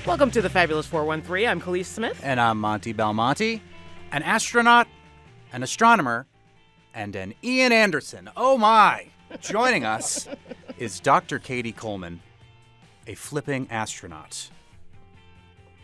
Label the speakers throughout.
Speaker 1: Welcome to the Fabulous 413. I'm Khalees Smith.
Speaker 2: And I'm Monty Belmonte, an astronaut, an astronomer, and an Ian Anderson. Oh my! Joining us is Dr. Cady Coleman, a flipping astronaut.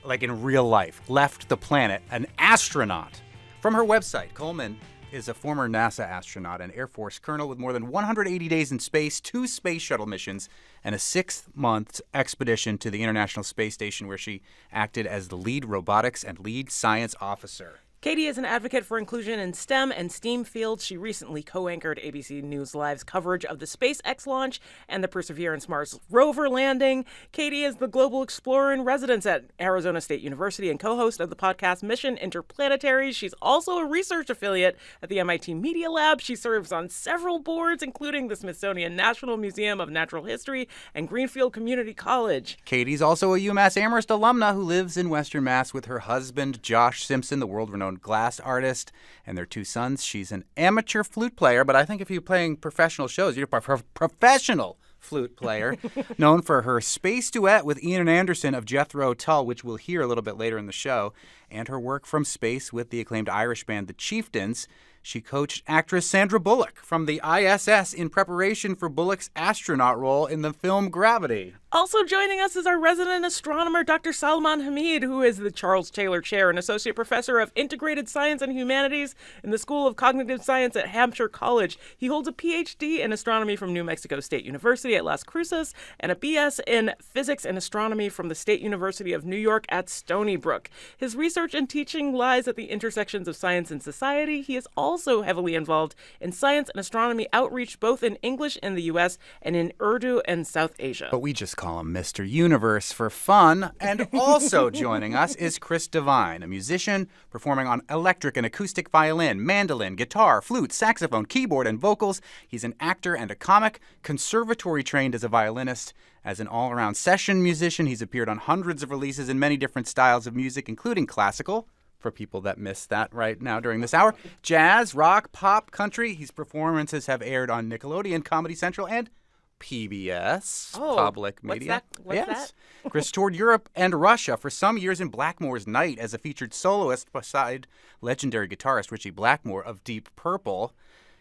Speaker 2: Like in real life, left the planet, an astronaut. From her website, Coleman is a former NASA astronaut and Air Force colonel with more than 180 days in space, 2 space shuttle missions, and a 6-month expedition to the International Space Station where she acted as the lead robotics and lead science officer.
Speaker 1: Cady is an advocate for inclusion in STEM and STEAM fields. She recently co-anchored ABC News Live's coverage of the SpaceX launch and the Perseverance Mars rover landing. Cady is the global explorer in residence at Arizona State University and co-host of the podcast Mission Interplanetary. She's also a research affiliate at the MIT Media Lab. She serves on several boards, including the Smithsonian National Museum of Natural History and Greenfield Community College.
Speaker 2: Cady's also a UMass Amherst alumna who lives in Western Mass with her husband, Josh Simpson, the world-renowned glass artist, and their 2 sons. She's an amateur flute player, but I think if you're playing professional shows, you're a professional flute player, known for her space duet with Ian Anderson of Jethro Tull, which we'll hear a little bit later in the show, and her work from space with the acclaimed Irish band The Chieftains. She coached actress Sandra Bullock from the ISS in preparation for Bullock's astronaut role in the film Gravity.
Speaker 1: Also joining us is our resident astronomer, Dr. Salman Hameed, who is the Charles Taylor Chair and Associate Professor of Integrated Science and Humanities in the School of Cognitive Science at Hampshire College. He holds a PhD in astronomy from New Mexico State University at Las Cruces and a BS in Physics and Astronomy from the State University of New York at Stony Brook. His research and teaching lies at the intersections of science and society. He is also heavily involved in science and astronomy outreach, both in English in the U.S. and in Urdu and South Asia.
Speaker 2: But we just call him Mr. Universe for fun. And also joining us is Chris Devine, a musician performing on electric and acoustic violin, mandolin, guitar, flute, saxophone, keyboard, and vocals. He's an actor and a comic, conservatory trained as a violinist. As an all-around session musician, he's appeared on hundreds of releases in many different styles of music, including classical, for people that miss that right now during this hour, jazz, rock, pop, country. His performances have aired on Nickelodeon, Comedy Central, and PBS, public media.
Speaker 1: What's that?
Speaker 2: Chris toured Europe and Russia for some years in Blackmore's Night as a featured soloist beside legendary guitarist Ritchie Blackmore of Deep Purple.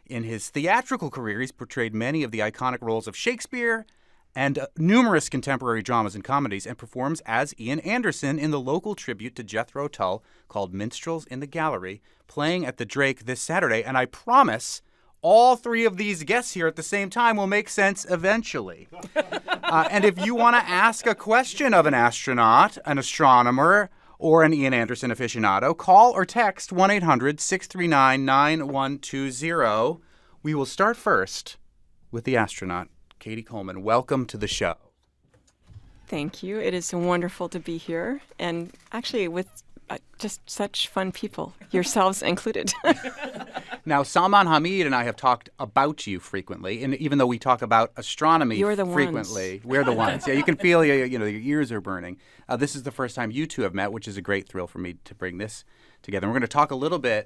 Speaker 2: In his theatrical career, he's portrayed many of the iconic roles of Shakespeare and numerous contemporary dramas and comedies, and performs as Ian Anderson in the local tribute to Jethro Tull called Minstrels in the Gallery, playing at the Drake this Saturday. And I promise all 3 of these guests here at the same time will make sense eventually. And if you want to ask a question of an astronaut, an astronomer, or an Ian Anderson aficionado, call or text 1-800-639-9120. We will start first with the astronaut, Cady Coleman. Welcome to the show.
Speaker 3: Thank you. It is wonderful to be here, and actually with just such fun people, yourselves included.
Speaker 2: Now, Salman Hameed and I have talked about you frequently, and even though we talk about astronomy frequently, we're the ones. Yeah, you can feel your ears are burning. This is the first time you 2 have met, which is a great thrill for me to bring this together. And we're going to talk a little bit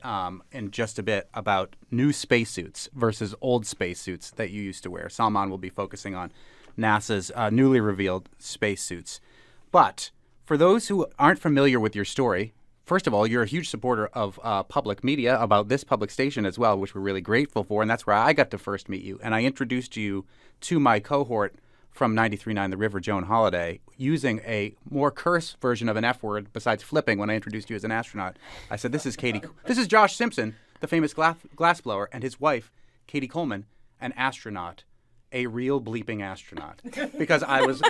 Speaker 2: in just a bit about new spacesuits versus old spacesuits that you used to wear. Salman will be focusing on NASA's newly revealed spacesuits. But for those who aren't familiar with your story, first of all, you're a huge supporter of public media, about this public station as well, which we're really grateful for. And that's where I got to first meet you. And I introduced you to my cohort from 93.9 The River, Joan Holiday, using a more curse version of an F word besides flipping when I introduced you as an astronaut. I said, this is Josh Simpson, the famous glassblower, and his wife, Cady Coleman, an astronaut, a real bleeping astronaut. Because I was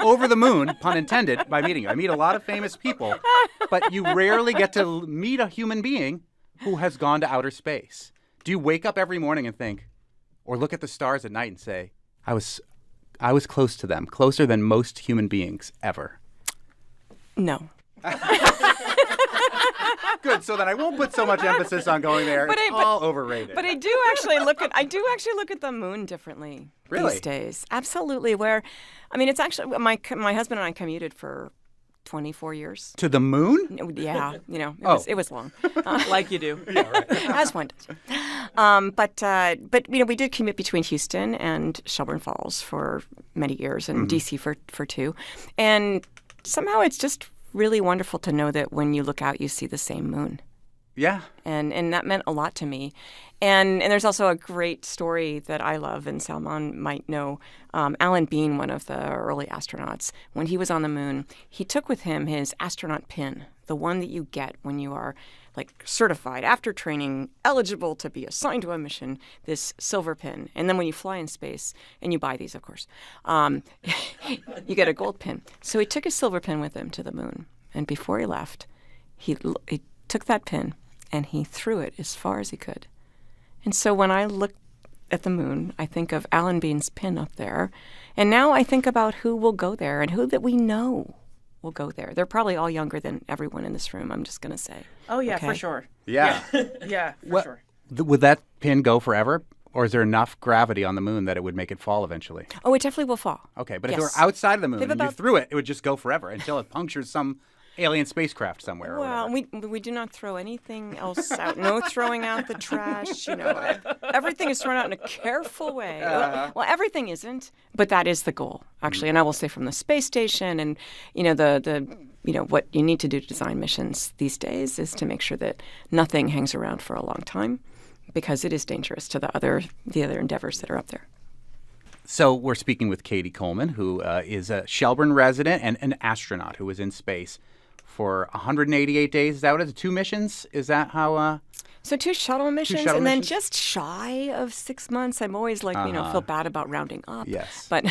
Speaker 2: over the moon, pun intended, by meeting you. I meet a lot of famous people, but you rarely get to meet a human being who has gone to outer space. Do you wake up every morning and think, or look at the stars at night and say, I was close to them, closer than most human beings ever?
Speaker 3: No.
Speaker 2: Good. So then I won't put so much emphasis on going there. It's all overrated.
Speaker 3: But I do actually look at the moon differently these days. Absolutely. It's actually my husband and I commuted for 24 years.
Speaker 2: To the moon?
Speaker 3: Yeah. It was long.
Speaker 1: Like you do.
Speaker 2: Yeah, right.
Speaker 3: As one does. But we did commute between Houston and Shelburne Falls for many years, and DC for 2. And somehow it's just really wonderful to know that when you look out, you see the same moon.
Speaker 2: Yeah.
Speaker 3: And that meant a lot to me. And there's also a great story that I love, and Salman might know. Alan Bean, one of the early astronauts, when he was on the moon, he took with him his astronaut pin, the one that you get when you are like certified after training, eligible to be assigned to a mission, this silver pin. And then when you fly in space, and you buy these, of course, you get a gold pin. So he took his silver pin with him to the moon. And before he left, he took that pin and he threw it as far as he could. And so when I look at the moon, I think of Alan Bean's pin up there. And now I think about who will go there and who that we know will go there. They're probably all younger than everyone in this room, I'm just going to say.
Speaker 1: Oh, yeah,
Speaker 3: okay?
Speaker 1: for sure.
Speaker 2: Yeah.
Speaker 1: Yeah, for sure.
Speaker 2: Would that pin go forever? Or is there enough gravity on the moon that it would make it fall eventually?
Speaker 3: Oh, it definitely will fall.
Speaker 2: Okay, but
Speaker 3: yes.
Speaker 2: if it were outside of the moon and you
Speaker 3: about...
Speaker 2: threw it, it would just go forever until it punctures some alien spacecraft somewhere. Or
Speaker 3: well, we do not throw anything else out. No throwing out the trash. Everything is thrown out in a careful way. Well, everything isn't, but that is the goal, actually. And I will say from the space station, and what you need to do to design missions these days is to make sure that nothing hangs around for a long time, because it is dangerous to the other endeavors that are up there.
Speaker 2: So we're speaking with Cady Coleman, who is a Shelburne resident and an astronaut who was in space for 188 days. Is that what it is? 2 missions? Is that how?
Speaker 3: So 2 shuttle missions,
Speaker 2: shuttle
Speaker 3: and then
Speaker 2: missions?
Speaker 3: just shy of 6 months. I'm always feel bad about rounding up.
Speaker 2: Yes.
Speaker 3: But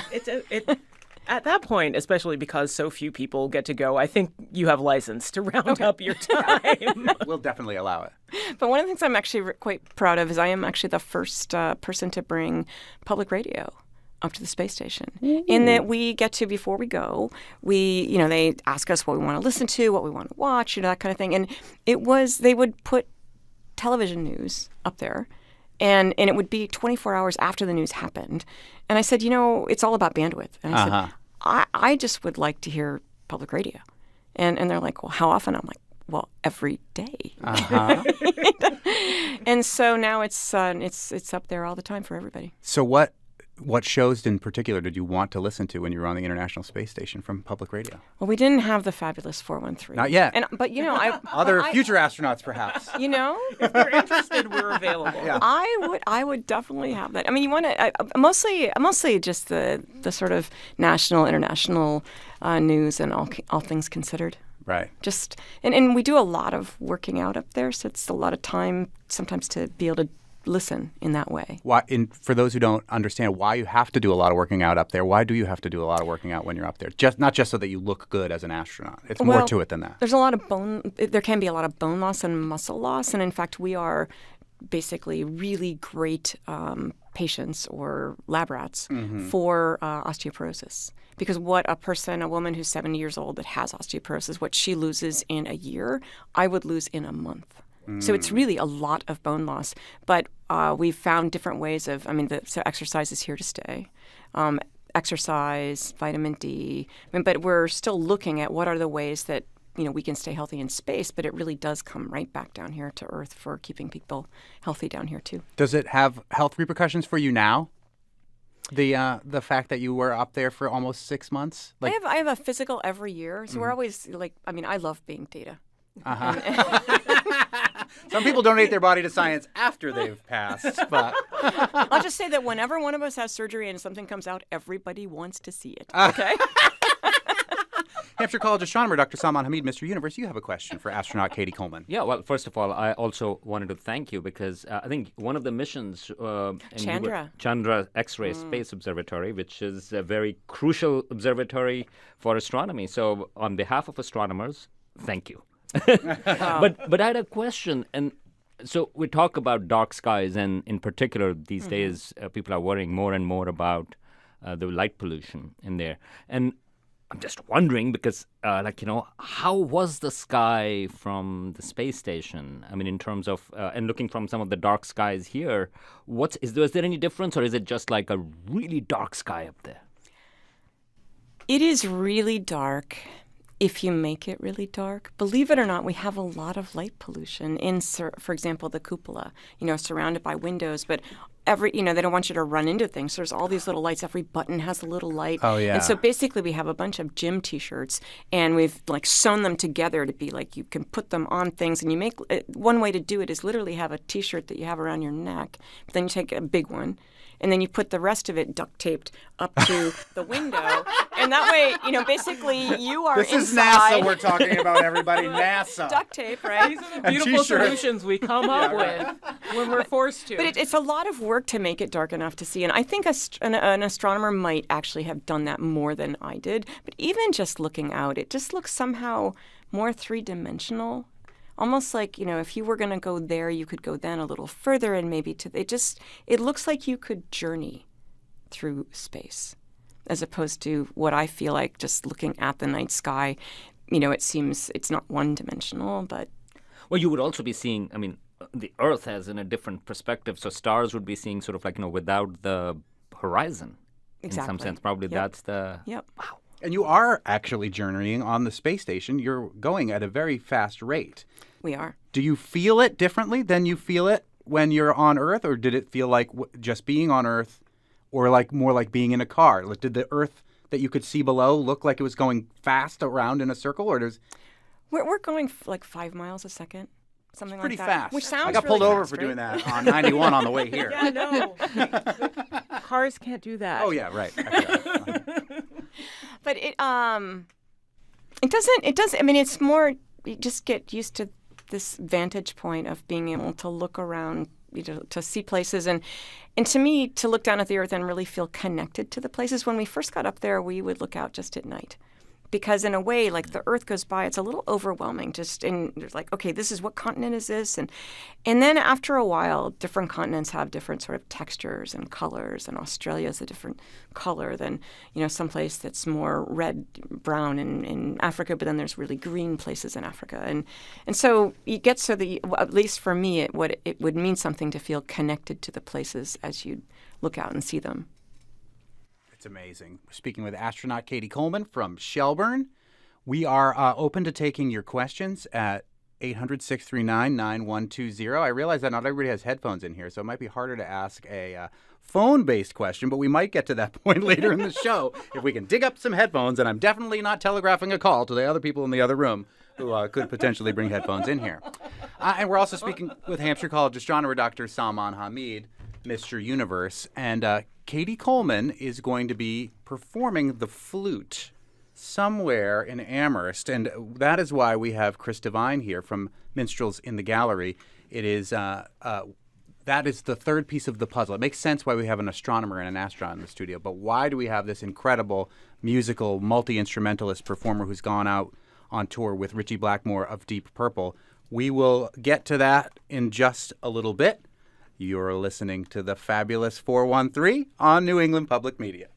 Speaker 1: at that point, especially because so few people get to go, I think you have license to round up your time.
Speaker 2: We'll definitely allow it.
Speaker 3: But one of the things I'm actually quite proud of is I am actually the first person to bring public radio up to the space station. Ooh. In that we get to, before we go, they ask us what we want to listen to, what we want to watch, that kind of thing. And they would put television news up there, and it would be 24 hours after the news happened. And I said, it's all about bandwidth. And I said, I just would like to hear public radio. And they're like, well, how often? I'm like, well, every day. And so now it's up there all the time for everybody.
Speaker 2: So what shows in particular did you want to listen to when you were on the International Space Station from public radio?
Speaker 3: Well, we didn't have the fabulous 413.
Speaker 2: Not yet.
Speaker 3: But
Speaker 2: other future astronauts, perhaps.
Speaker 1: If you're interested, we're available.
Speaker 2: Yeah.
Speaker 3: I would definitely have that. I mean, you want to mostly just the sort of national, international news and all things considered.
Speaker 2: Right.
Speaker 3: Just and we do a lot of working out up there, so it's a lot of time sometimes to be able to listen in that way.
Speaker 2: For those who don't understand why you have to do a lot of working out up there, why do you have to do a lot of working out when you're up there? Not just so that you look good as an astronaut. It's more to it than that.
Speaker 3: There can be a lot of bone loss and muscle loss, and in fact, we are basically really great patients or lab rats for osteoporosis. Because a woman who's 70 years old that has osteoporosis, what she loses in a year, I would lose in a month. So it's really a lot of bone loss. But we've found different ways so exercise is here to stay. Exercise, vitamin D. But we're still looking at what are the ways that we can stay healthy in space, but it really does come right back down here to Earth for keeping people healthy down here too.
Speaker 2: Does it have health repercussions for you now? The fact that you were up there for almost 6 months?
Speaker 3: I have a physical every year, so we're always I love being data.
Speaker 2: Some people donate their body to science after they've passed, but
Speaker 3: I'll just say that whenever one of us has surgery and something comes out, everybody wants to see it. Okay.
Speaker 2: Hampshire College astronomer Dr. Salman Hameed, Mr. Universe, you have a question for astronaut Cady Coleman.
Speaker 4: Yeah, well, first of all, I also wanted to thank you because I think one of the missions Chandra X-ray Space Observatory, which is a very crucial observatory for astronomy. So on behalf of astronomers, thank you. But I had a question, and so we talk about dark skies, and in particular these days people are worrying more and more about the light pollution in there. And I'm just wondering because, how was the sky from the space station? I mean, in terms of, and looking from some of the dark skies here, is there any difference, or is it just like a really dark sky up there?
Speaker 3: It is really dark if you make it really dark. Believe it or not, we have a lot of light pollution in, for example, the cupola, surrounded by windows, but they don't want you to run into things. So there's all these little lights. Every button has a little light.
Speaker 2: Oh, yeah.
Speaker 3: And so basically we have a bunch of gym T-shirts, and we've like sewn them together to be like you can put them on things. And you make one way to do it is literally have a T-shirt that you have around your neck. But then you take a big one, and then you put the rest of it duct taped up to the window. And that way, basically you are
Speaker 2: this
Speaker 3: inside.
Speaker 2: This is NASA we're talking about, everybody. NASA.
Speaker 3: Duct tape, right?
Speaker 1: These are the beautiful solutions we come up with when we're forced to.
Speaker 3: But it's a lot of work to make it dark enough to see. And I think an astronomer might actually have done that more than I did. But even just looking out, it just looks somehow more three-dimensional. Almost like, if you were going to go there, you could go then a little further and maybe it looks like you could journey through space, as opposed to what I feel like just looking at the night sky. It seems it's not one-dimensional, but...
Speaker 4: Well, you would also be seeing, the Earth has in a different perspective, so stars would be seeing sort of like, without the horizon.
Speaker 3: Exactly.
Speaker 4: In some sense, probably that's the...
Speaker 3: Yep.
Speaker 4: Wow.
Speaker 2: And you are actually journeying on the space station. You're going at a very fast rate.
Speaker 3: We are.
Speaker 2: Do you feel it differently than you feel it when you're on Earth, or did it feel like just being on Earth, or like more like being in a car? Like, did the Earth that you could see below look like it was going fast around in a circle, or does...
Speaker 3: We're going like 5 miles a second, something
Speaker 2: pretty
Speaker 3: like that.
Speaker 2: fast.
Speaker 3: Which sounds
Speaker 2: I got
Speaker 3: really
Speaker 2: pulled over
Speaker 3: fast,
Speaker 2: for
Speaker 3: right?
Speaker 2: doing that on 91 on the way here.
Speaker 1: Yeah, no. Cars can't do that.
Speaker 2: Oh yeah, right.
Speaker 3: But it doesn't. I mean, it's more. You just get used to this vantage point of being able to look around, to see places, and to me, to look down at the Earth and really feel connected to the places. When we first got up there, we would look out just at night. Because in a way, like the Earth goes by, it's a little overwhelming. And there's like, okay, this is what continent is this? And then after a while, different continents have different sort of textures and colors. And Australia is a different color than, someplace that's more red, brown in Africa. But then there's really green places in Africa. And so you get at least for me, it would mean something to feel connected to the places as you look out and see them.
Speaker 2: It's amazing. We're speaking with astronaut Cady Coleman from Shelburne. We are open to taking your questions at 800-639-9120. I realize that not everybody has headphones in here, so it might be harder to ask a phone-based question, but we might get to that point later in the show if we can dig up some headphones, and I'm definitely not telegraphing a call to the other people in the other room who could potentially bring headphones in here. And we're also speaking with Hampshire College astronomer Dr. Salman Hameed, Mr. Universe, and Cady Coleman is going to be performing the flute somewhere in Amherst, and that is why we have Chris Devine here from Minstrels in the gallery. It is that is the third piece of the puzzle. It makes sense why we have an astronomer and an astronaut in the studio, but why do we have this incredible musical multi-instrumentalist performer who's gone out on tour with Ritchie Blackmore of Deep Purple? We will get to that in just a little bit. You're listening to the Fabulous 413 on New England Public Media.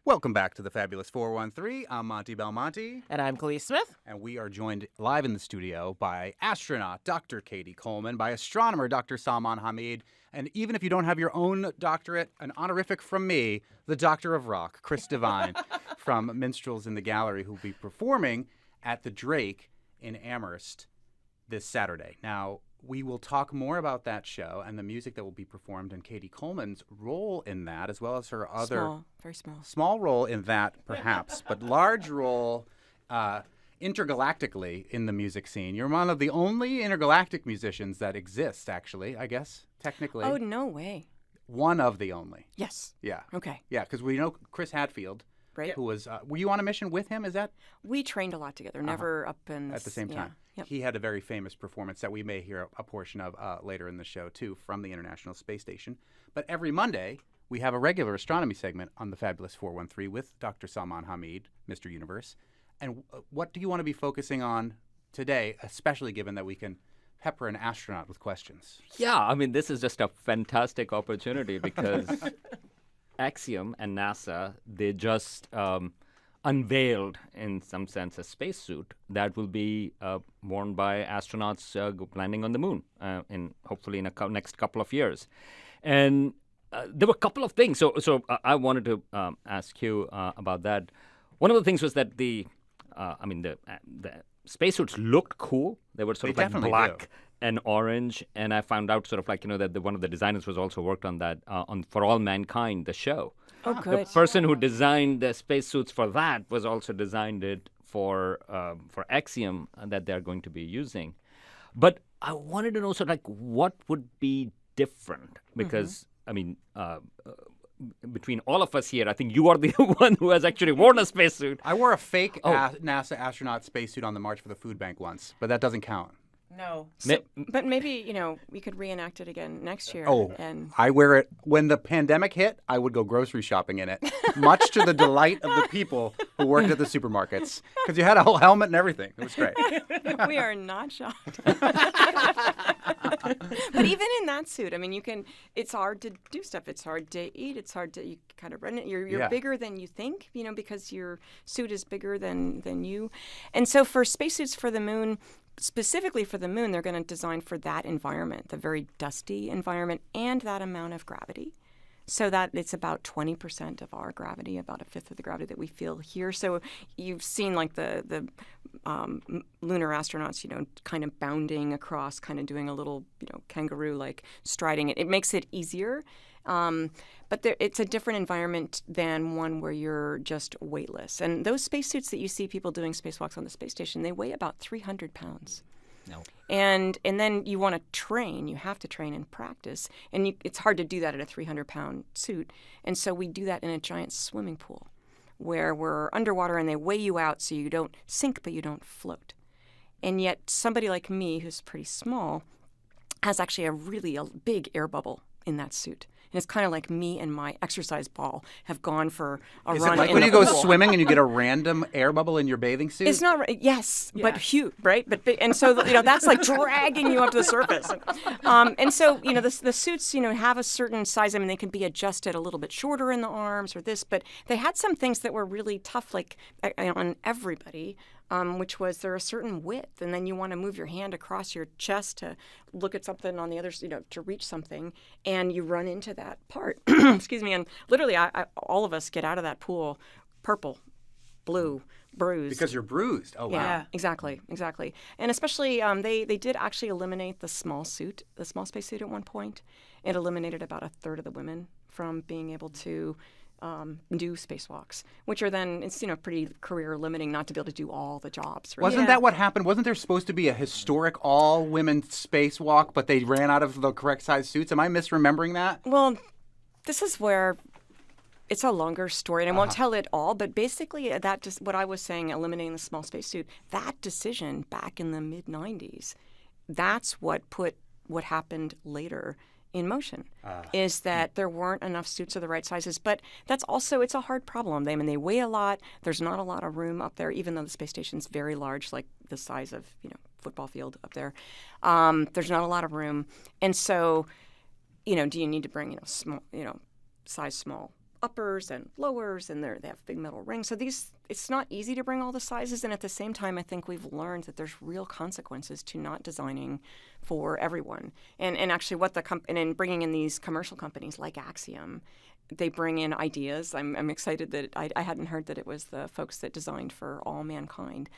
Speaker 2: Welcome back to the Fabulous 413. I'm Monty Belmonte.
Speaker 1: And I'm Khalees Smith.
Speaker 2: And we are joined live in the studio by astronaut Dr. Cady Coleman, by astronomer Dr. Salman Hameed, and even if you don't have your own doctorate, an honorific from me, the Doctor of Rock, Chris Devine from Minstrels in the Gallery, who will be performing at the Drake in Amherst this Saturday. Now, we will talk more about that show and the music that will be performed and Cady Coleman's role in that, as well as her other...
Speaker 3: Very small.
Speaker 2: Small role in that, perhaps, but large role intergalactically in the music scene. You're one of the only intergalactic musicians that exist, actually, I guess, technically.
Speaker 3: Oh, no way.
Speaker 2: One of the only.
Speaker 3: Yes.
Speaker 2: Yeah.
Speaker 3: Okay.
Speaker 2: Yeah, because we know Chris Hadfield,
Speaker 3: right?
Speaker 2: Who was... were you on a mission with him? Is that...
Speaker 3: We trained a lot together, never up in...
Speaker 2: At the same time.
Speaker 3: Yep.
Speaker 2: He had a very famous performance that we may hear a portion of later in the show, too, from the International Space Station. But every Monday, we have a regular astronomy segment on the Fabulous 413 with Dr. Salman Hameed, Mr. Universe. And what do you want to be focusing on today, especially given that we can pepper an astronaut with questions?
Speaker 4: Yeah, I mean, this is just a fantastic opportunity because Axiom and NASA, they just unveiled, in some sense, a spacesuit that will be worn by astronauts landing on the moon hopefully in the next couple of years. And there were a couple of things. So I wanted to ask you about that. One of the things was that the spacesuits looked cool. They were sort
Speaker 2: They
Speaker 4: of like
Speaker 2: definitely
Speaker 4: black
Speaker 2: do.
Speaker 4: and orange. And I found out sort of like, that one of the designers was also worked on that, on For All Mankind, the show.
Speaker 3: Oh, good.
Speaker 4: The person who designed the spacesuits for that was also designed it for Axiom that they're going to be using. But I wanted to know sort of like what would be different because, between all of us here, I think you are the one who has actually worn a spacesuit.
Speaker 2: I wore a fake NASA astronaut spacesuit on the March for the Food Bank once, but that doesn't count.
Speaker 1: No.
Speaker 3: But maybe, we could reenact it again next year.
Speaker 2: Oh,
Speaker 3: And
Speaker 2: I wear it when the pandemic hit. I would go grocery shopping in it, much to the delight of the people who worked at the supermarkets, because you had a whole helmet and everything. It was great.
Speaker 3: we are not shocked. But even in that suit, it's hard to do stuff. It's hard to eat. It's hard to, you kind of run it. You're bigger than you think, because your suit is bigger than you. And so for spacesuits for the moon, specifically for the moon, they're going to design for that environment, the very dusty environment, and that amount of gravity. So that it's about 20% of our gravity, about a fifth of the gravity that we feel here. So you've seen like the lunar astronauts, kind of bounding across, kind of doing a little, kangaroo, like striding it. It makes it easier. But it's a different environment than one where you're just weightless. And those spacesuits that you see people doing spacewalks on the space station, they weigh about 300 pounds.
Speaker 4: No.
Speaker 3: And then you want to train. You have to train and practice. And it's hard to do that in a 300-pound suit. And so we do that in a giant swimming pool where we're underwater and they weigh you out so you don't sink but you don't float. And yet somebody like me, who's pretty small, has actually a big air bubble in that suit. And it's kind of like me and my exercise ball have gone for a
Speaker 2: Is
Speaker 3: run.
Speaker 2: it like
Speaker 3: in
Speaker 2: when
Speaker 3: the
Speaker 2: you go
Speaker 3: pool.
Speaker 2: swimming and you get a random air bubble in your bathing suit?
Speaker 3: It's not right. Yes, but huge, right? But big, and so that's like dragging you up to the surface. And so the suits have a certain size. They can be adjusted a little bit shorter in the arms or this, but they had some things that were really tough, like on everybody. Which was they're a certain width, and then you want to move your hand across your chest to look at something on the other, to reach something, and you run into that part. Excuse me, and literally, all of us get out of that pool, purple, blue, bruised.
Speaker 2: Because you're bruised. Oh, wow.
Speaker 3: Yeah, exactly. And especially, they did actually eliminate the small spacesuit at one point. It eliminated about a third of the women from being able to do spacewalks, which are then, it's pretty career limiting not to be able to do all the jobs. Right?
Speaker 2: Wasn't that what happened? Wasn't there supposed to be a historic all-women spacewalk, but they ran out of the correct size suits? Am I misremembering that?
Speaker 3: Well, this is where it's a longer story, and I won't tell it all, but basically that just what I was saying, eliminating the small spacesuit, that decision back in the mid-90s, that's what put what happened later in motion, is that there weren't enough suits of the right sizes. But that's also, it's a hard problem. They weigh a lot. There's not a lot of room up there, even though the space station's very large, like the size of, football field up there. There's not a lot of room. And so, do you need to bring, small, size small uppers and lowers, and they have big metal rings. So it's not easy to bring all the sizes. And at the same time, I think we've learned that there's real consequences to not designing for everyone. And actually and in bringing in these commercial companies like Axiom, they bring in ideas. I'm excited that I hadn't heard that it was the folks that designed For All Mankind,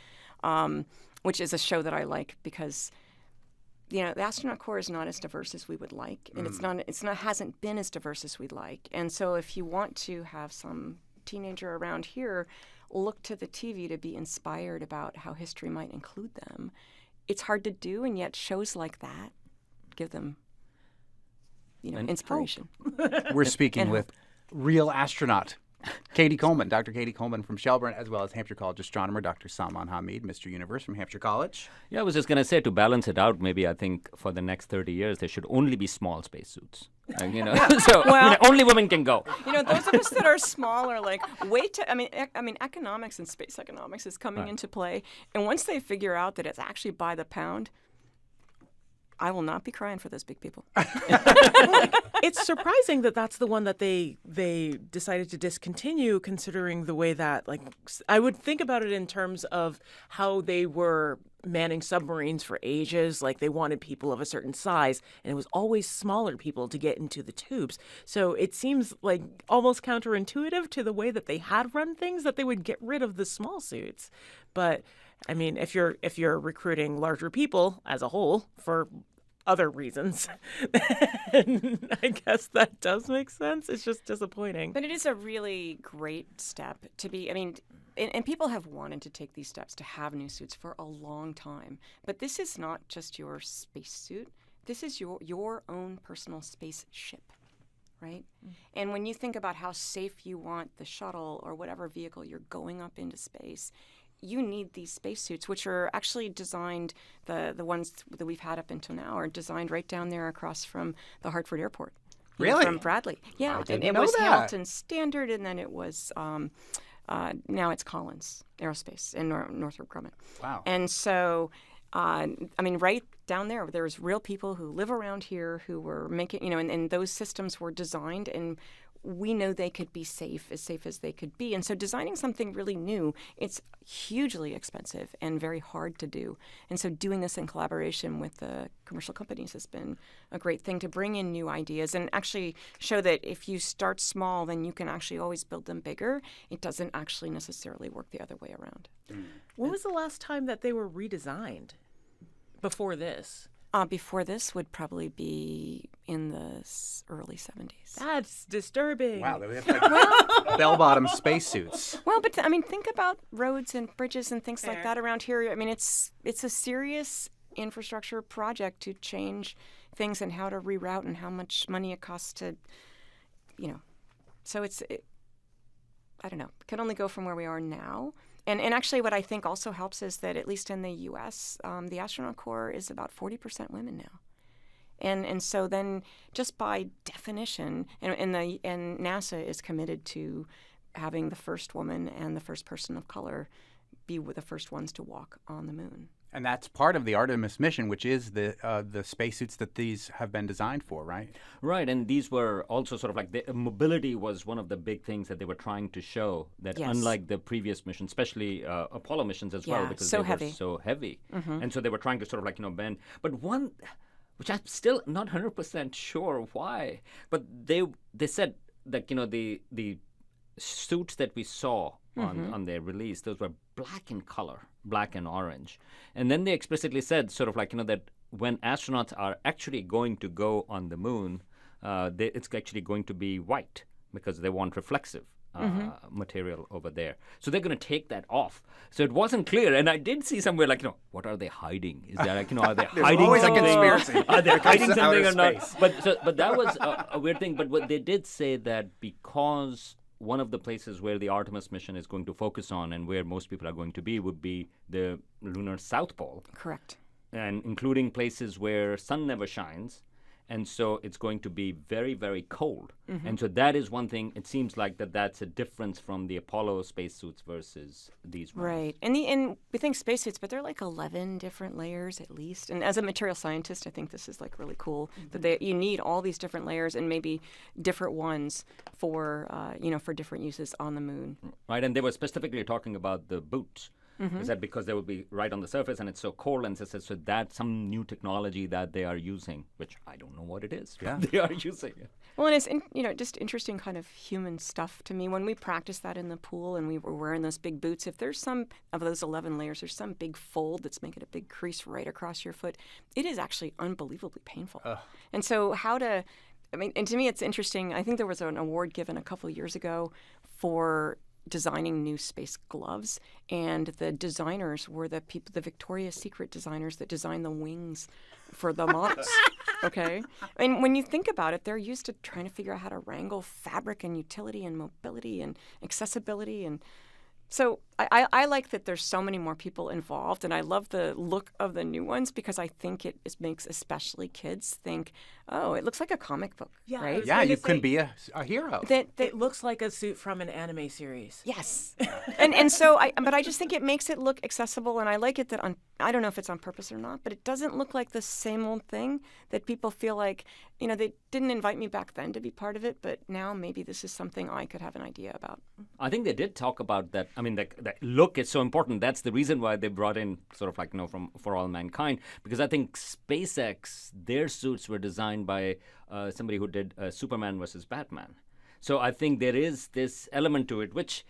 Speaker 3: which is a show that I like because the astronaut corps is not as diverse as we would like, and hasn't been as diverse as we'd like. And so if you want to have some teenager around here look to the TV to be inspired about how history might include them, it's hard to do, and yet shows like that give them inspiration.
Speaker 2: We're speaking with real astronaut Cady Coleman, Dr. Cady Coleman from Shelburne, as well as Hampshire College astronomer Dr. Salman Hameed, Mr. Universe from Hampshire College.
Speaker 4: Yeah, I was just going to say, to balance it out, maybe I think for the next 30 years, there should only be small spacesuits. Only women can go.
Speaker 3: Those of us that are small are like, economics and space economics is coming into play. And once they figure out that it's actually by the pound, I will not be crying for those big people.
Speaker 1: It's surprising that that's the one that they decided to discontinue, considering the way that, I would think about it in terms of how they were manning submarines for ages. Like, they wanted people of a certain size, and it was always smaller people to get into the tubes. So it seems like almost counterintuitive to the way that they had run things, that they would get rid of the small suits. But I mean, if you're recruiting larger people as a whole for other reasons, and I guess that does make sense. It's just disappointing.
Speaker 3: But it is a really great step to be. I mean, and people have wanted to take these steps to have new suits for a long time. But this is not just your spacesuit. This is your own personal spaceship, right? And when you think about how safe you want the shuttle or whatever vehicle you're going up into space, you need these spacesuits, which are actually designed, the ones that we've had up until now are designed right down there across from the Hartford Airport.
Speaker 2: Really?
Speaker 3: From Bradley. Yeah.
Speaker 2: I didn't
Speaker 3: and it
Speaker 2: know
Speaker 3: was
Speaker 2: that.
Speaker 3: Hamilton Standard, and then it was, now it's Collins Aerospace in Northrop Grumman.
Speaker 2: Wow.
Speaker 3: And so, I mean, right down there's real people who live around here who were making, and those systems were designed, and we know they could be safe as they could be. And so designing something really new, it's hugely expensive and very hard to do. And so doing this in collaboration with the commercial companies has been a great thing to bring in new ideas and actually show that if you start small, then you can actually always build them bigger. It doesn't actually necessarily work the other way around.
Speaker 1: When was the last time that they were redesigned before this?
Speaker 3: Before this would probably be in the early 70s.
Speaker 1: That's disturbing.
Speaker 2: Wow, they have like bell-bottom spacesuits.
Speaker 3: Well, but I mean, think about roads and bridges and things like that around here. I mean, it's a serious infrastructure project to change things and how to reroute and how much money it costs to, So I don't know. It can only go from where we are now. And actually what I think also helps is that at least in the U.S., the astronaut corps is about 40% women now. And so then just by definition, and NASA is committed to having the first woman and the first person of color be the first ones to walk on the moon.
Speaker 2: And that's part of the Artemis mission, which is the spacesuits that these have been designed for, right?
Speaker 4: Right, and these were also sort of like the mobility was one of the big things that they were trying to show, that unlike the previous missions, especially Apollo missions as well, because they were so heavy. And so they were trying to sort of bend. But one, which I'm still not 100% sure why, but they said that, the suits that we saw on their release, those were black in color, black and orange. And then they explicitly said sort of that when astronauts are actually going to go on the moon, it's actually going to be white because they want reflexive material over there. So they're going to take that off. So it wasn't clear. And I did see somewhere what are they hiding? Is there are they hiding
Speaker 2: always
Speaker 4: something?
Speaker 2: a conspiracy.
Speaker 4: Are they hiding
Speaker 2: Outer
Speaker 4: something or
Speaker 2: space.
Speaker 4: not? But that was a weird thing. But what they did say that because one of the places where the Artemis mission is going to focus on and where most people are going to be would be the lunar South Pole.
Speaker 3: Correct.
Speaker 4: And including places where sun never shines. And so it's going to be very, very cold. And so that is one thing. It seems like that's a difference from the Apollo spacesuits versus these ones.
Speaker 3: Right. And we think spacesuits, but they're like 11 different layers at least. And as a material scientist, I think this is really cool that you need all these different layers and maybe different ones for for different uses on the moon.
Speaker 4: Right. And they were specifically talking about the boots. Is that because they will be right on the surface and it's so cold, and so that's some new technology that they are using, which I don't know what it is.
Speaker 2: Yeah.
Speaker 4: They are using it.
Speaker 3: Well, and it's just interesting kind of human stuff to me. When we practiced that in the pool and we were wearing those big boots, if there's some of those 11 layers, there's some big fold that's making a big crease right across your foot, it is actually unbelievably painful. And so and to me it's interesting. I think there was an award given a couple of years ago for designing new space gloves, and the designers were the Victoria's Secret designers that designed the wings for the models. Okay? And when you think about it, they're used to trying to figure out how to wrangle fabric and utility and mobility and accessibility. And so I like that there's so many more people involved, and I love the look of the new ones because I think it makes especially kids think, oh, it looks like a comic book, right?
Speaker 2: Yeah, you can be a hero.
Speaker 1: It looks like a suit from an anime series.
Speaker 3: Yes. and so but I just think it makes it look accessible, and I like it that I don't know if it's on purpose or not, but it doesn't look like the same old thing that people feel like, they didn't invite me back then to be part of it, but now maybe this is something I could have an idea about.
Speaker 4: I think they did talk about that. I mean, the look is so important. That's the reason why they brought in sort of from For All Mankind, because I think SpaceX, their suits were designed by somebody who did Superman versus Batman. So I think there is this element to it, which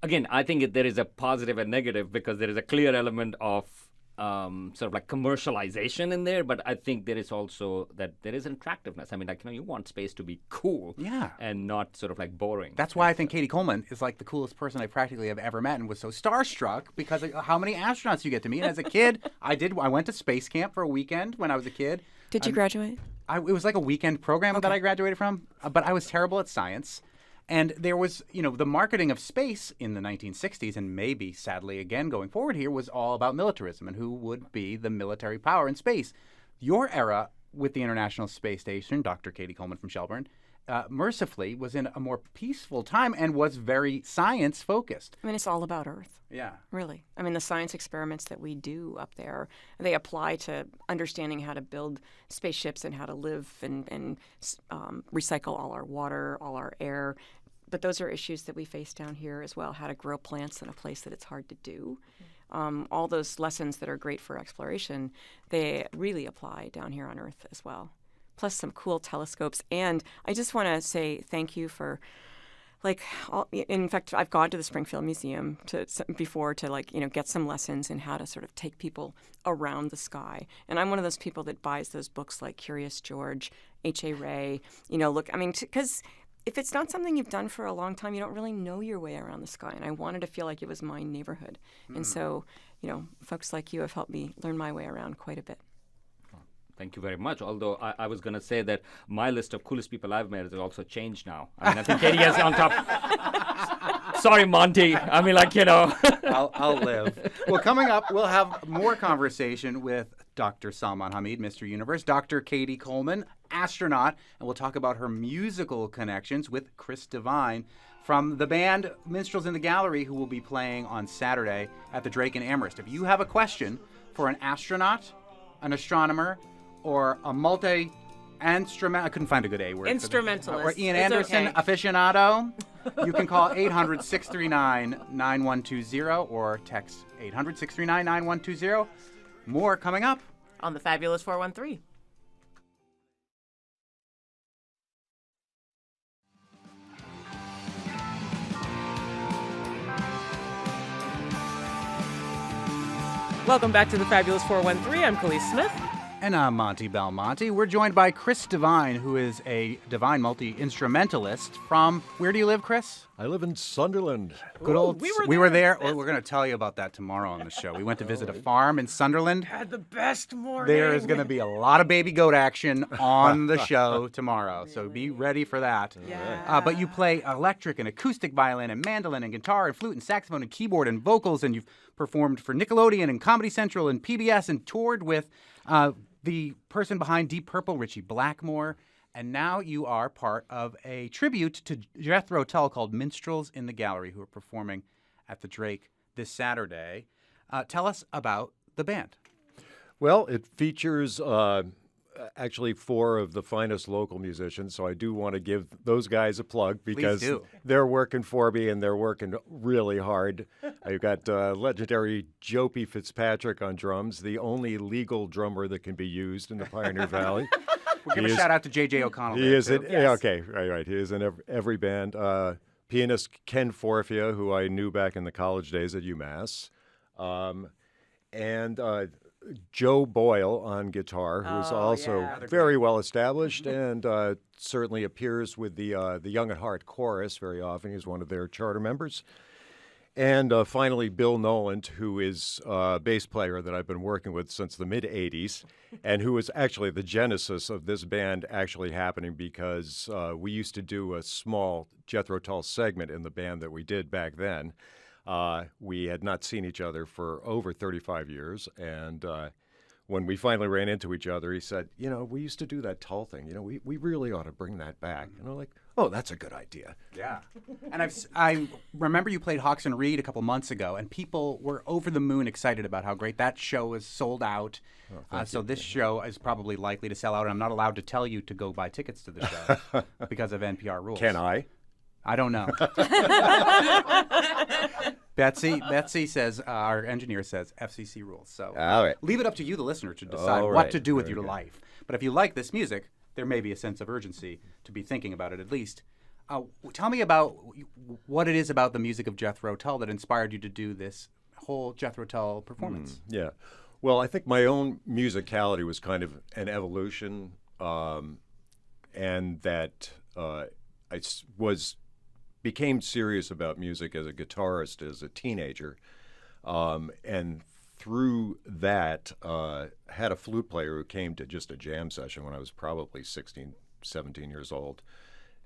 Speaker 4: again, I think there is a positive and negative because there is a clear element of sort of like commercialization in there, but I think there is also that there is an attractiveness. I mean, like, you want space to be cool, and not sort of like boring.
Speaker 2: That's why I think Cady Coleman is like the coolest person I practically have ever met, and was so starstruck because of how many astronauts you get to meet. And as a kid, I went to space camp for a weekend when I was a kid.
Speaker 3: Did you graduate?
Speaker 2: It was like a weekend program that I graduated from, but I was terrible at science. And there was, the marketing of space in the 1960s, and maybe, sadly, again, going forward here, was all about militarism and who would be the military power in space. Your era with the International Space Station, Dr. Cady Coleman from Shelburne, mercifully was in a more peaceful time and was very science-focused.
Speaker 3: I mean, it's all about Earth.
Speaker 2: Yeah.
Speaker 3: Really. I mean, the science experiments that we do up there, they apply to understanding how to build spaceships and how to live and recycle all our water, all our air. But those are issues that we face down here as well, how to grow plants in a place that it's hard to do. All those lessons that are great for exploration, they really apply down here on Earth as well. Plus some cool telescopes. And I just want to say thank you for, in fact, I've gone to the Springfield Museum before to get some lessons in how to sort of take people around the sky. And I'm one of those people that buys those books like Curious George, H.A. Rey, because if it's not something you've done for a long time, you don't really know your way around the sky. And I wanted to feel like it was my neighborhood. And so, folks like you have helped me learn my way around quite a bit.
Speaker 4: Thank you very much. Although I was going to say that my list of coolest people I've met has also changed now. I mean, I think Cady is on top. Sorry, Monty. I mean,
Speaker 2: I'll live. Well, coming up, we'll have more conversation with Dr. Salman Hameed, Mr. Universe, Dr. Cady Coleman, astronaut, and we'll talk about her musical connections with Chris Devine from the band Minstrels in the Gallery, who will be playing on Saturday at the Drake in Amherst. If you have a question for an astronaut, an astronomer, or a multi-instrument, I couldn't find a good A word.
Speaker 1: Instrumentalist.
Speaker 2: Or Ian Anderson aficionado. You can call 800-639-9120 or text 800-639-9120. More coming up
Speaker 1: on the Fabulous 413. Welcome back to the Fabulous 413. I'm Khalees Smith.
Speaker 2: And I'm Monty Belmonte. We're joined by Chris Devine, who is a divine multi-instrumentalist from, where do you live, Chris?
Speaker 5: I live in Sunderland.
Speaker 2: Good old. We were there. Oh, we're going to tell you about that tomorrow on the show. We went to visit a farm in Sunderland.
Speaker 1: Had the best morning.
Speaker 2: There is going to be a lot of baby goat action on the show tomorrow, so be ready for that.
Speaker 1: Yeah.
Speaker 2: But you play electric and acoustic violin and mandolin and guitar and flute and saxophone and keyboard and vocals, and you've performed for Nickelodeon and Comedy Central and PBS and toured with the person behind Deep Purple, Richie Blackmore. And now you are part of a tribute to Jethro Tull called Minstrels in the Gallery, who are performing at the Drake this Saturday. Tell us about the band.
Speaker 5: Well, it features actually 4 of the finest local musicians, so I do want to give those guys a plug because they're working for me and they're working really hard. I've got legendary Jopie Fitzpatrick on drums, the only legal drummer that can be used in the Pioneer Valley.
Speaker 2: We'll give a shout out to J.J. O'Connell.
Speaker 5: He is in, yes. Okay, right. He is in every band. Pianist Ken Forfia, who I knew back in the college days at UMass, and Joe Boyle on guitar, who's also very well established and certainly appears with the Young at Heart chorus very often. He's one of their charter members. And finally, Bill Noland, who is a bass player that I've been working with since the mid-'80s, and who was actually the genesis of this band actually happening because we used to do a small Jethro Tull segment in the band that we did back then. We had not seen each other for over 35 years, and when we finally ran into each other, he said, we used to do that Tull thing. We really ought to bring that back. And I'm like, oh, that's a good idea. Yeah.
Speaker 2: And I remember you played Hawks and Reed a couple months ago, and people were over the moon excited about how great that show is sold out. So this show is probably likely to sell out, and I'm not allowed to tell you to go buy tickets to the show because of NPR rules.
Speaker 5: Can I?
Speaker 2: I don't know. Betsy says, our engineer says, FCC rules. So
Speaker 5: all right.
Speaker 2: Leave it up to you, the listener, to decide what to do with your life. But if you like this music, there may be a sense of urgency to be thinking about it at least. Tell me about what it is about the music of Jethro Tull that inspired you to do this whole Jethro Tull performance.
Speaker 5: Yeah. Well, I think my own musicality was kind of an evolution, and that became serious about music as a guitarist as a teenager, and through that had a flute player who came to just a jam session when I was probably 16, 17 years old.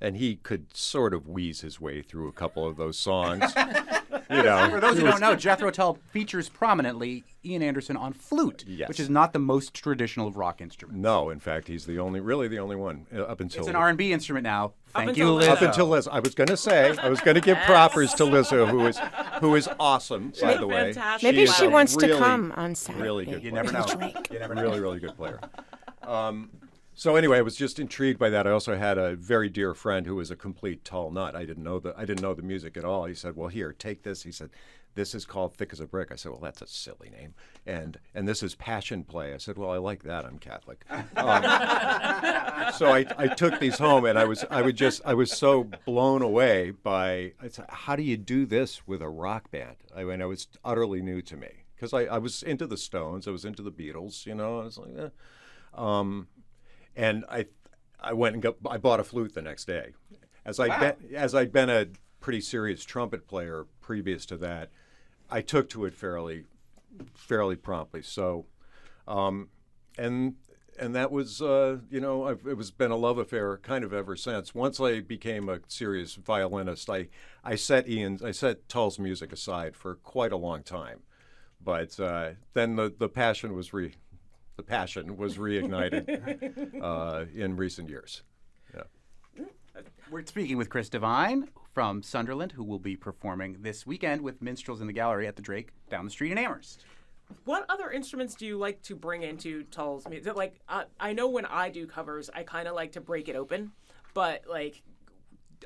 Speaker 5: And he could sort of wheeze his way through a couple of those songs.
Speaker 2: For those who don't know, Jethro Tull features prominently Ian Anderson on flute, which is not the most traditional of rock instrument.
Speaker 5: No, in fact, he's really the only one up until.
Speaker 2: It's an R&B instrument now.
Speaker 1: Thank you,
Speaker 2: Lizzo.
Speaker 5: Up until Lizzo. I was going to give propers to Lizzo, who is awesome, by the way.
Speaker 1: Fantastic.
Speaker 3: Maybe she wants
Speaker 5: really,
Speaker 3: to come on Saturday.
Speaker 5: Really good.
Speaker 2: You never know.
Speaker 5: Really good player. So anyway, I was just intrigued by that. I also had a very dear friend who was a complete Tull nut. I didn't know the music at all. He said, "Well, here, take this." He said, "This is called Thick as a Brick." I said, "Well, that's a silly name." And this is Passion Play. I said, "Well, I like that. I'm Catholic." So I took these home, and I was so blown away by. I said, "How do you do this with a rock band?" I mean, it was utterly new to me because I was into the Stones, I was into the Beatles. I was like, and I went and I bought a flute the next day. As I'd been a pretty serious trumpet player previous to that, I took to it fairly promptly. So, and that was it was been a love affair kind of ever since. Once I became a serious violinist, I set Tull's music aside for quite a long time, but then the passion was reignited in recent years. Yeah.
Speaker 2: We're speaking with Chris Devine from Sunderland, who will be performing this weekend with Minstrels in the Gallery at the Drake down the street in Amherst.
Speaker 1: What other instruments do you like to bring into Tull's music? Like, I know when I do covers, I kind of like to break it open, but like,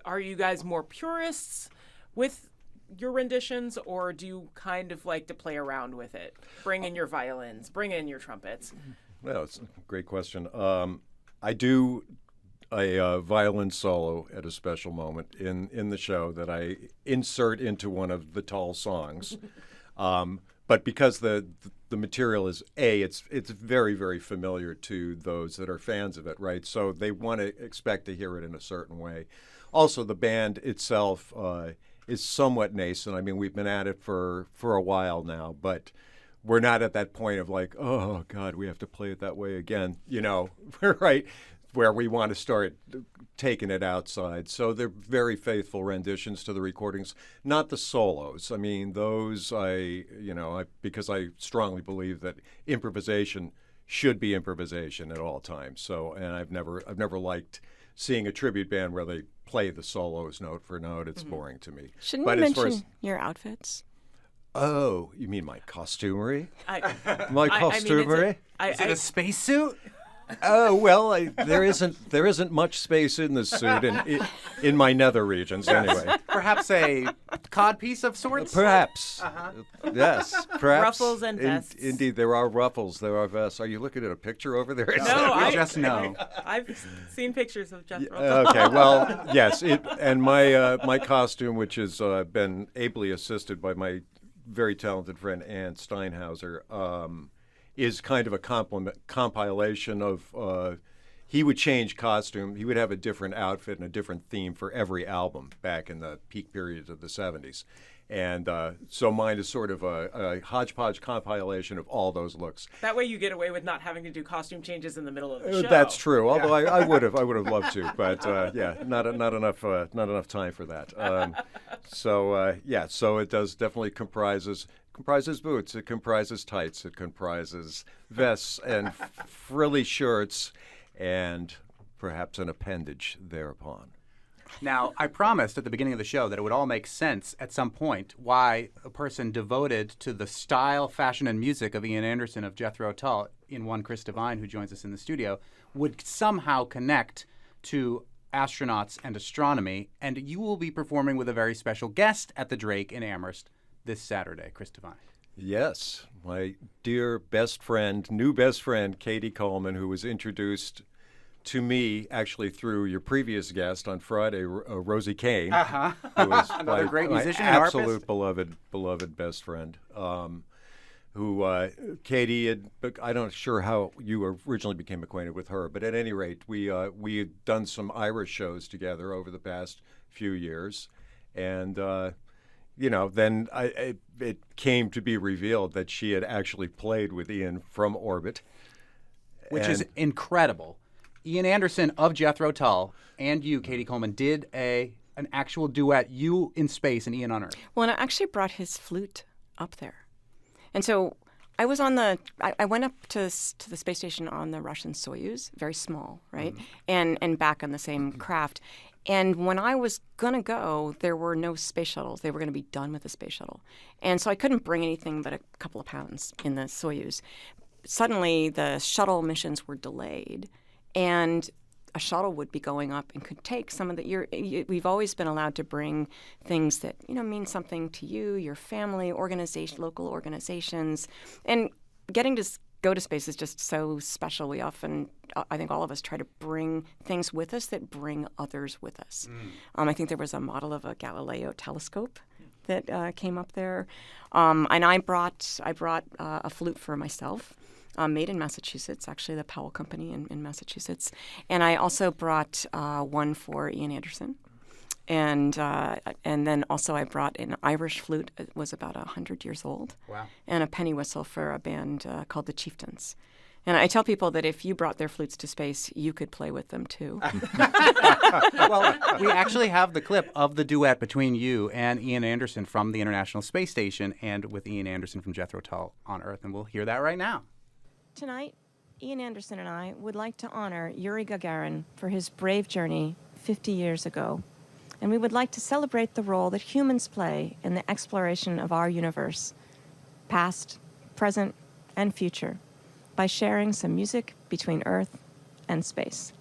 Speaker 1: are you guys more purists with your renditions, or do you kind of like to play around with it? Bring in your violins, bring in your trumpets.
Speaker 5: Well, it's a great question. I do a violin solo at a special moment in the show that I insert into one of the Tull songs. But because the material is it's very, very familiar to those that are fans of it, right? So they want to expect to hear it in a certain way. Also, the band itself is somewhat nascent. I mean, we've been at it for a while now, but we're not at that point of like, oh God, we have to play it that way again, right? Where we want to start taking it outside. So they're very faithful renditions to the recordings, not the solos. I mean, those because I strongly believe that improvisation should be improvisation at all times. So, and I've never liked seeing a tribute band where they play the solos note for note. It's boring to me.
Speaker 3: Shouldn't you mention your outfits?
Speaker 5: Oh, you mean my costumery?
Speaker 2: My
Speaker 5: costumery?
Speaker 2: Is it a spacesuit?
Speaker 5: Oh well, there isn't much space in this suit in my nether regions anyway.
Speaker 2: Perhaps a codpiece of sorts.
Speaker 5: Perhaps. Yes. Perhaps.
Speaker 1: Ruffles and vests.
Speaker 5: Indeed, there are ruffles. There are vests. Are you looking at a picture over there?
Speaker 1: No,
Speaker 2: I just know.
Speaker 1: I've seen pictures of Jethro.
Speaker 5: Okay. Well, yes. And my costume, which has been ably assisted by my very talented friend Ann Steinhauser, is kind of a compilation of he would change costume. He would have a different outfit and a different theme for every album back in the peak periods of the 70s. And so mine is sort of a hodgepodge compilation of all those looks.
Speaker 1: That way you get away with not having to do costume changes in the middle of the show.
Speaker 5: That's true. Although I would have loved to, but not enough time for that. So it does definitely comprises boots, it comprises tights, it comprises vests and frilly shirts, and perhaps an appendage thereupon.
Speaker 2: Now, I promised at the beginning of the show that it would all make sense at some point why a person devoted to the style, fashion, and music of Ian Anderson of Jethro Tull, in one Chris Devine, who joins us in the studio, would somehow connect to astronauts and astronomy, and you will be performing with a very special guest at the Drake in Amherst this Saturday, Chris Devine.
Speaker 5: Yes, my dear new best friend, Cady Coleman, who was introduced to me, actually, through your previous guest on Friday, Rosie Kane, who was
Speaker 2: another great musician,
Speaker 5: my
Speaker 2: and
Speaker 5: absolute beloved best friend. Who Cady had, I'm not sure how you originally became acquainted with her, but at any rate, we had done some Irish shows together over the past few years, and then it came to be revealed that she had actually played with Ian from orbit,
Speaker 2: which is incredible. Ian Anderson of Jethro Tull and you, Cady Coleman, did an actual duet, you in space and Ian on Earth.
Speaker 3: Well, and I actually brought his flute up there. And so I was I went up to the space station on the Russian Soyuz, very small, right? And back on the same craft. And when I was going to go, there were no space shuttles. They were going to be done with the space shuttle. And so I couldn't bring anything but a couple of pounds in the Soyuz. Suddenly, the shuttle missions were delayed, and a shuttle would be going up and could take some of the. We've always been allowed to bring things that mean something to you, your family, local organizations, and getting to go to space is just so special. We often, I think, all of us try to bring things with us that bring others with us. I think there was a model of a Galileo telescope that came up there, and I brought a flute for myself. Made in Massachusetts, actually, the Powell Company in Massachusetts. And I also brought one for Ian Anderson. And then also I brought an Irish flute. It was about 100 years old. Wow. And a penny whistle for a band called the Chieftains. And I tell people that if you brought their flutes to space, you could play with them, too.
Speaker 2: Well, we actually have the clip of the duet between you and Ian Anderson from the International Space Station and with Ian Anderson from Jethro Tull on Earth. And we'll hear that right now.
Speaker 3: Tonight, Ian Anderson and I would like to honor Yuri Gagarin for his brave journey 50 years ago. And we would like to celebrate the role that humans play in the exploration of our universe, past, present, and future, by sharing some music between Earth and space.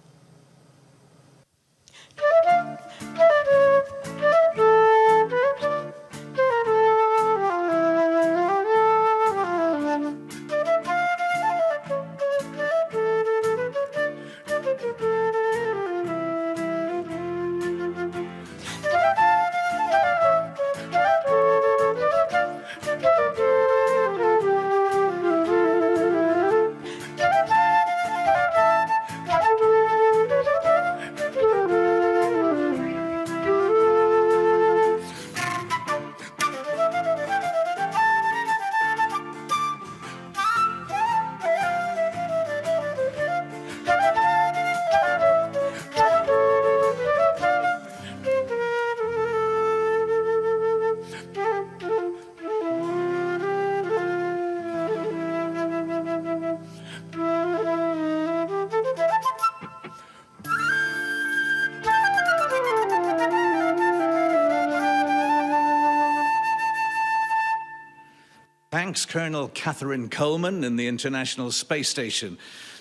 Speaker 6: Thanks, Colonel Catherine Coleman in the International Space Station.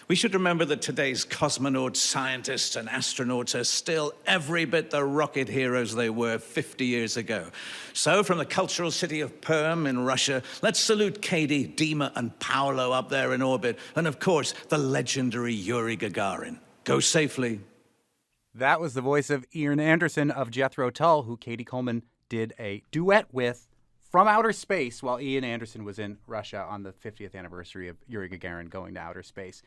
Speaker 6: We should remember that today's cosmonauts, scientists, and astronauts are still every bit the rocket heroes they were 50 years ago. So, from the cultural city of Perm in Russia, let's salute Cady, Dima, and Paolo up there in orbit, and of course, the legendary Yuri Gagarin. Go safely.
Speaker 2: That was the voice of Ian Anderson of Jethro Tull, who Cady Coleman did a duet with from outer space while Ian Anderson was in Russia on the 50th anniversary of Yuri Gagarin going to outer space.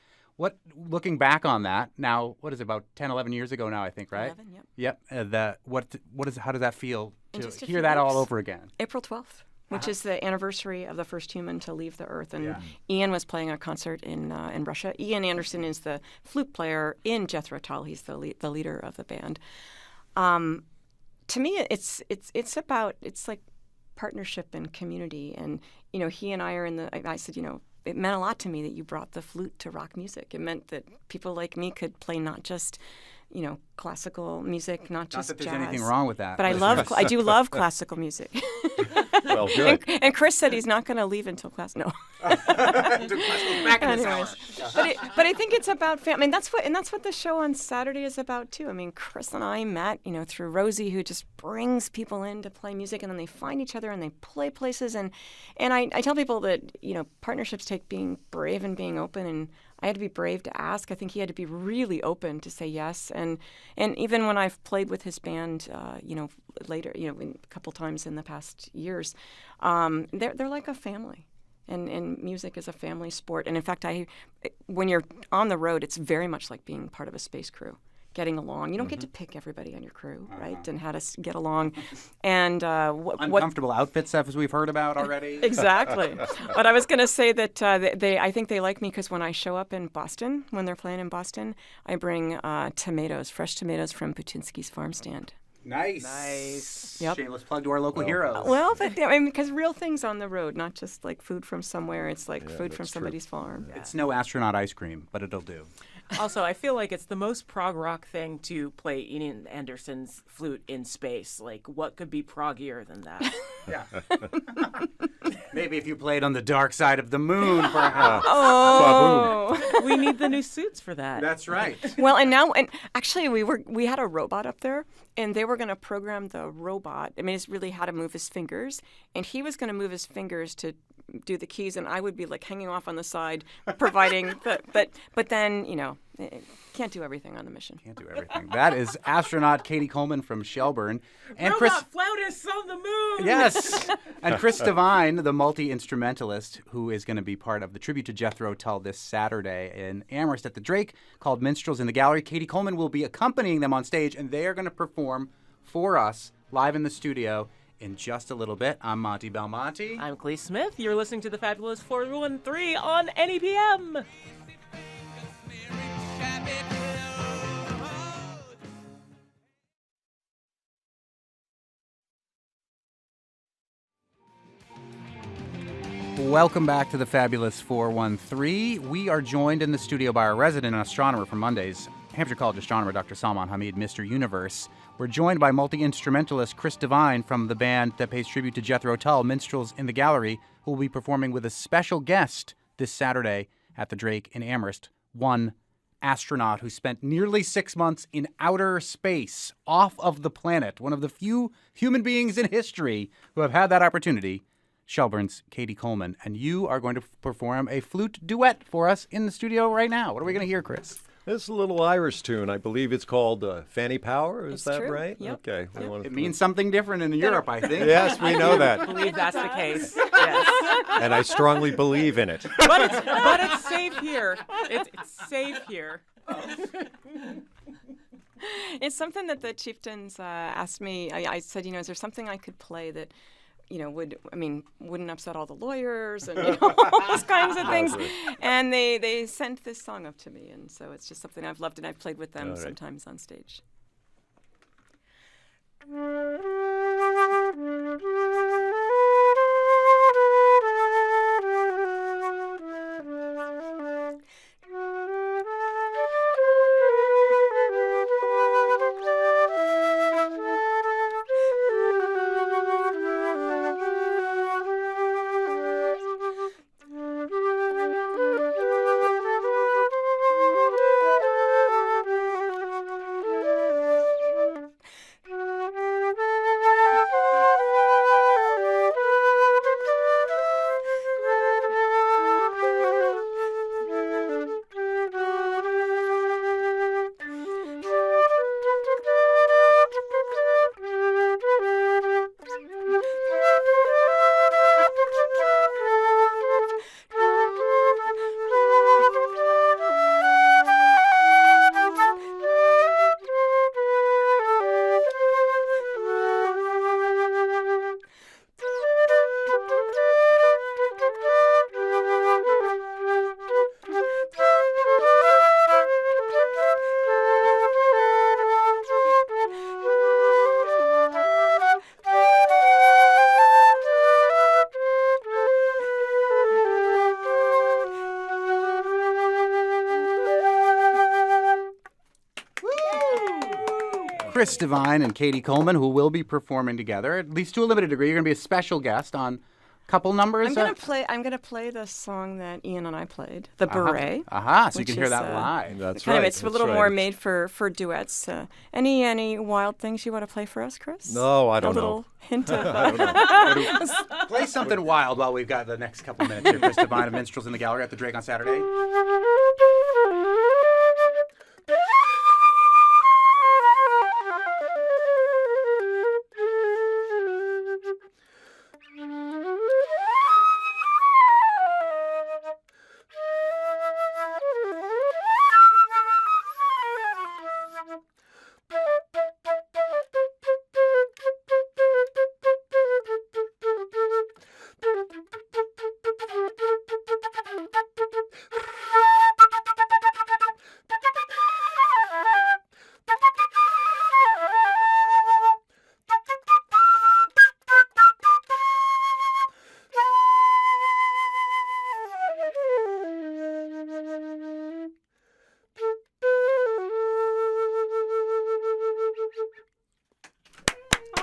Speaker 2: Looking back on that now, what is it, about 10, 11 years ago now, I think, right?
Speaker 3: 11, yep.
Speaker 2: Yep. How does that feel to hear
Speaker 3: that
Speaker 2: all over again?
Speaker 3: April 12th, which is the anniversary of the first human to leave the Earth. And Ian was playing a concert in Russia. Ian Anderson is the flute player in Jethro Tull. He's the leader of the band. To me, it's like partnership and community. And, he and I are I said, it meant a lot to me that you brought the flute to rock music. It meant that people like me could play not just, classical music, not just
Speaker 2: that there's
Speaker 3: jazz.
Speaker 2: anything wrong with that.
Speaker 3: But I do love classical music.
Speaker 5: Well, good.
Speaker 3: And Chris said he's not going to leave until class. No.
Speaker 2: Back in this hour.
Speaker 3: But I think it's about family. I mean, that's what the show on Saturday is about too. I mean, Chris and I met, through Rosie, who just brings people in to play music, and then they find each other and they play places. And I tell people that partnerships take being brave and being open. And I had to be brave to ask. I think he had to be really open to say yes. And even when I've played with his band, later, a couple times in the past years, they're like a family. And music is a family sport. And in fact, when you're on the road, it's very much like being part of a space crew, getting along. You don't get to pick everybody on your crew, right? And how to get along. And
Speaker 2: uncomfortable outfits, as we've heard about already.
Speaker 3: Exactly. But I was going to say that I think they like me because when I show up in Boston, when they're playing in Boston, I bring fresh tomatoes from Putinsky's farm stand.
Speaker 2: Nice.
Speaker 3: Yep.
Speaker 2: Shameless plug to our local heroes.
Speaker 3: Well, but because real things on the road, not just like food from somewhere. It's like food from somebody's farm.
Speaker 2: Yeah. It's no astronaut ice cream, but it'll do.
Speaker 1: Also, I feel like it's the most prog rock thing to play Ian Anderson's flute in space. Like, what could be proggier than that?
Speaker 2: Yeah. Maybe if you played on the dark side of the moon, perhaps.
Speaker 3: Oh,
Speaker 1: we need the new suits for that.
Speaker 2: That's right.
Speaker 3: Well, and actually we had a robot up there, and they were going to program the robot. I mean, it's really how to move his fingers, and he was going to move his fingers to do the keys, and I would be like hanging off on the side, providing but then can't do everything on the mission.
Speaker 2: Can't do everything. That is astronaut Cady Coleman from Shelburne, and
Speaker 1: Robot flautists on the moon.
Speaker 2: Yes, and Chris Devine, the multi-instrumentalist, who is going to be part of the tribute to Jethro Tull this Saturday in Amherst at the Drake, called Minstrels in the Gallery. Cady Coleman will be accompanying them on stage, and they are going to perform for us live in the studio in just a little bit. I'm Monty Belmonte.
Speaker 1: I'm Clee Smith. You're listening to the Fabulous 413 on NEPM.
Speaker 2: Welcome back to the Fabulous 413. We are joined in the studio by our resident astronomer from Mondays, Hampshire College astronomer Dr. Salman Hameed, Mr. Universe. We're joined by multi-instrumentalist Chris Devine from the band that pays tribute to Jethro Tull, Minstrels in the Gallery, who will be performing with a special guest this Saturday at the Drake in Amherst, one astronaut who spent nearly 6 months in outer space, off of the planet, one of the few human beings in history who have had that opportunity, Shelburne's Cady Coleman. And you are going to perform a flute duet for us in the studio right now. What are we going to hear, Chris?
Speaker 5: This is a little Irish tune. I believe it's called Fanny Power. Is that
Speaker 3: true.
Speaker 5: right?
Speaker 3: Yep.
Speaker 5: Okay.
Speaker 3: Yep.
Speaker 2: It means something different in Europe, I think.
Speaker 5: Yes, we know
Speaker 1: I
Speaker 5: that.
Speaker 1: believe that's the case. Yes.
Speaker 5: And I strongly believe in it.
Speaker 1: But it's safe here. It's safe here.
Speaker 3: It's something that the chieftains asked me. I said, is there something I could play that wouldn't upset all the lawyers and all those kinds of things. And they sent this song up to me, and so it's just something I've loved, and I've played with them sometimes on stage.
Speaker 2: Chris Devine and Cady Coleman, who will be performing together, at least to a limited degree. You're going to be a special guest on couple numbers?
Speaker 3: I'm gonna play the song that Ian and I played, the Beret.
Speaker 2: So you can hear that live.
Speaker 5: That's
Speaker 3: kind
Speaker 5: right.
Speaker 3: of, it's a little more made for duets. Any wild things you want to play for us, Chris?
Speaker 5: No, I don't know.
Speaker 3: A little hint of.
Speaker 5: I don't know.
Speaker 2: Play something wild while we've got the next couple minutes here. Chris Devine of Minstrels in the Gallery at the Drake on Saturday.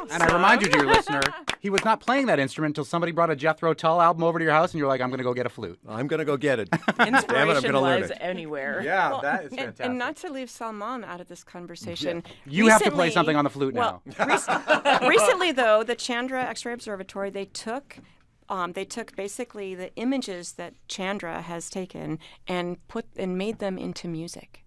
Speaker 2: And I remind you, dear listener, he was not playing that instrument until somebody brought a Jethro Tull album over to your house, and you're like, I'm going to go get a flute.
Speaker 5: I'm going to go get it.
Speaker 1: Inspiration
Speaker 5: learn
Speaker 1: lies
Speaker 5: it.
Speaker 1: anywhere.
Speaker 2: Yeah, that is fantastic.
Speaker 3: And not to leave Salman out of this conversation.
Speaker 2: You have to play something on the flute now.
Speaker 3: Recently, though, the Chandra X-ray Observatory, they took basically the images that Chandra has taken and made them into music.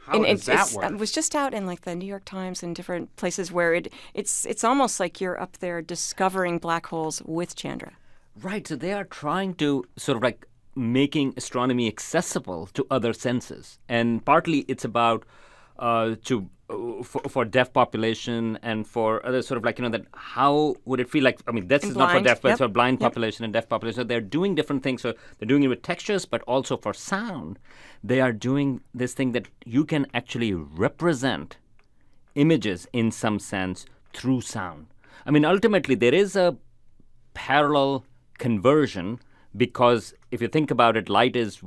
Speaker 2: How does that work?
Speaker 3: It was just out in like the New York Times and different places where it's almost like you're up there discovering black holes with Chandra.
Speaker 4: Right. So they are trying to sort of like making astronomy accessible to other senses, and partly it's about for deaf population and for other sort of like, that how would it feel like, I mean, this is not for deaf, but it's for blind population and deaf population. So they're doing different things. So they're doing it with textures, but also for sound. They are doing this thing that you can actually represent images in some sense through sound. I mean, ultimately, there is a parallel conversion because if you think about it, light is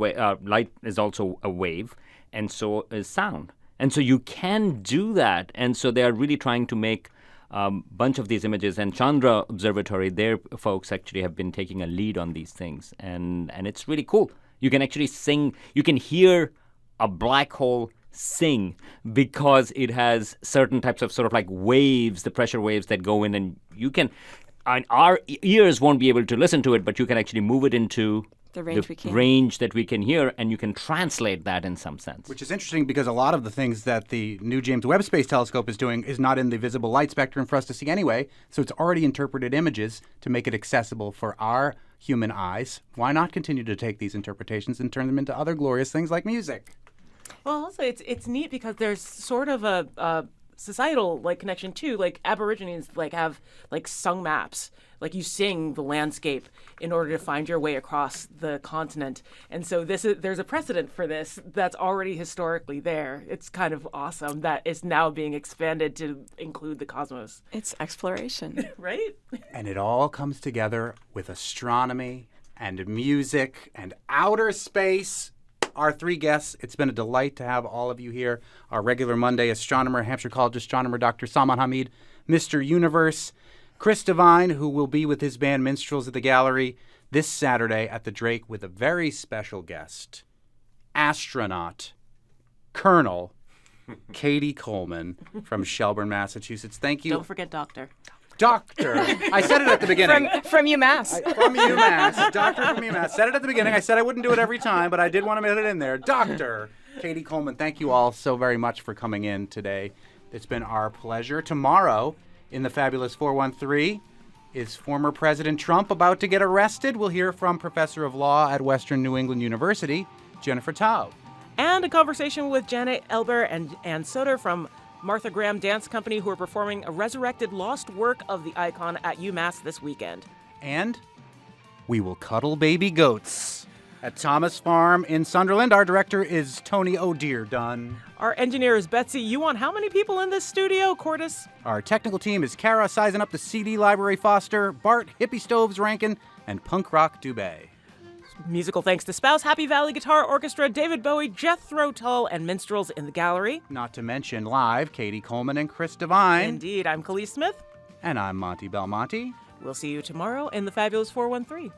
Speaker 4: also a wave, and so is sound. And so you can do that. And so they are really trying to make a bunch of these images. And Chandra Observatory, their folks actually have been taking a lead on these things. And it's really cool. You can actually sing. You can hear a black hole sing because it has certain types of sort of like waves, the pressure waves that go in. And you can, and our ears won't be able to listen to it, but you can actually move it into
Speaker 3: the
Speaker 4: range that we can hear, and you can translate that in some sense.
Speaker 2: Which is interesting because a lot of the things that the new James Webb Space Telescope is doing is not in the visible light spectrum for us to see anyway, so it's already interpreted images to make it accessible for our human eyes. Why not continue to take these interpretations and turn them into other glorious things like music?
Speaker 1: Well, also it's neat because there's sort of a societal like connection too. Like Aborigines like have like sung maps. Like you sing the landscape in order to find your way across the continent. And so there's a precedent for this that's already historically there. It's kind of awesome that it's now being expanded to include the cosmos.
Speaker 3: It's exploration.
Speaker 1: Right?
Speaker 2: And it all comes together with astronomy and music and outer space. Our three guests, it's been a delight to have all of you here. Our regular Monday astronomer, Hampshire College astronomer, Dr. Salman Hameed, Mr. Universe, Chris Devine, who will be with his band Minstrels at the Gallery this Saturday at the Drake with a very special guest, astronaut, Colonel Cady Coleman from Shelburne, Massachusetts. Thank you.
Speaker 1: Don't forget Doctor.
Speaker 2: Doctor. I said it at the beginning.
Speaker 3: From UMass.
Speaker 2: From UMass. Doctor from UMass. Said it at the beginning. I said I wouldn't do it every time, but I did want to put it in there. Doctor Cady Coleman, thank you all so very much for coming in today. It's been our pleasure. Tomorrow, in the Fabulous 413, is former President Trump about to get arrested? We'll hear from Professor of Law at Western New England University, Jennifer Taub.
Speaker 1: And a conversation with Janet Elber and Ann Soder from Martha Graham Dance Company, who are performing a resurrected lost work of the icon at UMass this weekend.
Speaker 2: And we will cuddle baby goats at Thomas Farm in Sunderland. Our director is Tony O'Dear Dunn.
Speaker 1: Our engineer is Betsy. You want how many people in this studio, Cordis?
Speaker 2: Our technical team is Kara, sizing up the CD Library Foster, Bart, Hippie Stoves Rankin, and Punk Rock Dubé.
Speaker 1: Musical thanks to Spouse, Happy Valley Guitar Orchestra, David Bowie, Jethro Tull, and Minstrels in the Gallery.
Speaker 2: Not to mention live, Cady Coleman and Chris Devine.
Speaker 1: Indeed, I'm Khalees Smith.
Speaker 2: And I'm Monty Belmonte.
Speaker 1: We'll see you tomorrow in the Fabulous 413.